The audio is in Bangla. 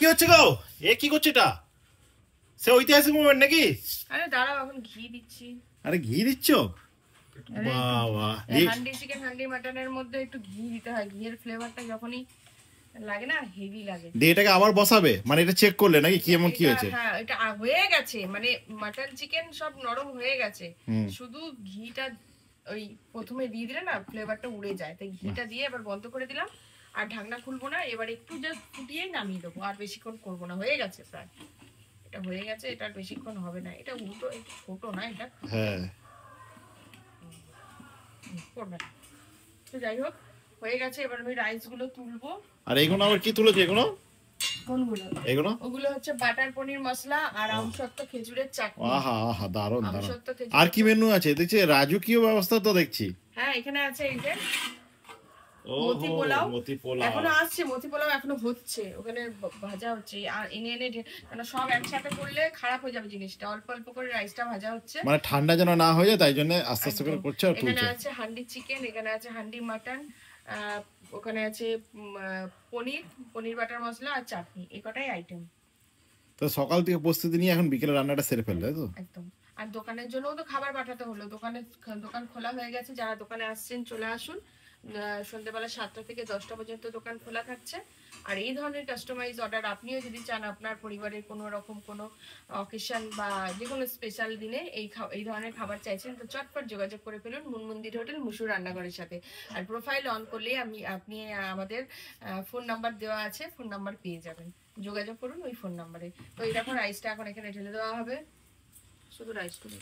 কি হচ্ছে গো? এ কি করছে এটা? সে ঐতিহাসিক মোমেন্ট নাকি? আরে দাঁড়াও, এখন ঘি দিচ্ছি। আরে ঘি দিচ্ছ? বাবা, হান্ডি চিকেন হান্ডি মাটনের মধ্যে একটু ঘি দিতে হয়। ঘিয়ের ফ্লেভারটা যখনই লাগে না, হেভি লাগে। দিয়ে এটাকে আবার বসাবে, মানে এটা চেক করলে নাকি কি এমন কি হয়েছে? হ্যাঁ, এটা হয়ে গেছে, মানে মাটন চিকেন সব নরম হয়ে গেছে, শুধু ঘিটা ওই প্রথমে দিয়ে দিলে না ফ্লেভারটা উড়ে যায়, তাই ঘিটা দিয়ে এবার বন্ধ করে দিলাম। আর ঢাকনা খুলবো না, এবার একটু জাস্ট ফুটিয়ে নামিয়ে দেবো, আর বেশিক্ষণ করবো না। হয়ে গেছে প্রায়, এটা হয়ে গেছে, এটা বেশিক্ষণ হবে না। এটা উল্টো একটু ছোট না এটা? হ্যাঁ, করবে না তো, যাই হোক হয়ে গেছে। এবার আমি রাইস গুলো তুলবো। আর এগুলো আবার কি তুলেছে? এগুলো কোনগুলো? এগুলো ওগুলো হচ্ছে বাটার পনির মশলা আর আমসত্ব খেজুরের চাটনি। আহা আহা, দারুণ দারুণ। আর কি মেনু আছে দেখছি? রাজকীয় ব্যবস্থা তো দেখছি। হ্যাঁ, এখানে আছে এই যে মতি পোলাও। এখনো আসছে মতি পোলাও, এখনো হচ্ছে, ওখানে ভাজা হচ্ছে। আর এনে এনে মানে সব একসাথে করলে খারাপ হয়ে যাবে জিনিসটা। অল্প অল্প করে রাইসটা ভাজা হচ্ছে, মানে ঠান্ডা যেন না হয়ে যায়, তাই জন্য আস্তে আস্তে করে করছে। আর এখানে আছে হান্ডি চিকেন, এখানে আছে হান্ডি মাটন, ওখানে আছে পনির, পনির বাটার মশলা আর চাটনি। এই কটাই আইটেম। তো সকাল থেকে প্রস্তুতি নিয়ে এখন বিকেলে রান্নাটা সেরে ফেললে তো? একদম। আর দোকানের জন্যও তো খাবার পাঠাতে হলো। দোকান খোলা হয়ে গেছে, যারা দোকানে আসছেন চলে আসুন। সন্ধ্যেবেলা 7টা থেকে 10টা পর্যন্ত দোকান খোলা থাকছে। আর এই ধরনের কাস্টমাইজ অর্ডার আপনিও যদি চান, আপনার পরিবারের কোনো রকম কোনো অকেশন বা যে কোনো স্পেশাল দিনে এই ধরনের খাবার চাইছেন, তো চটপট যোগাযোগ করে ফেলুন মনমন্দির হোটেল মুসুর রান্নাঘরের সাথে। আর প্রোফাইল অন করলেই আপনি আমাদের ফোন নাম্বার দেওয়া আছে, ফোন নাম্বার পেয়ে যাবেন। যোগাযোগ করুন ওই ফোন নাম্বারে। তো এই দেখো রাইসটা এখন এখানে ঢেলে দেওয়া হবে, শুধু রাইসটুকু।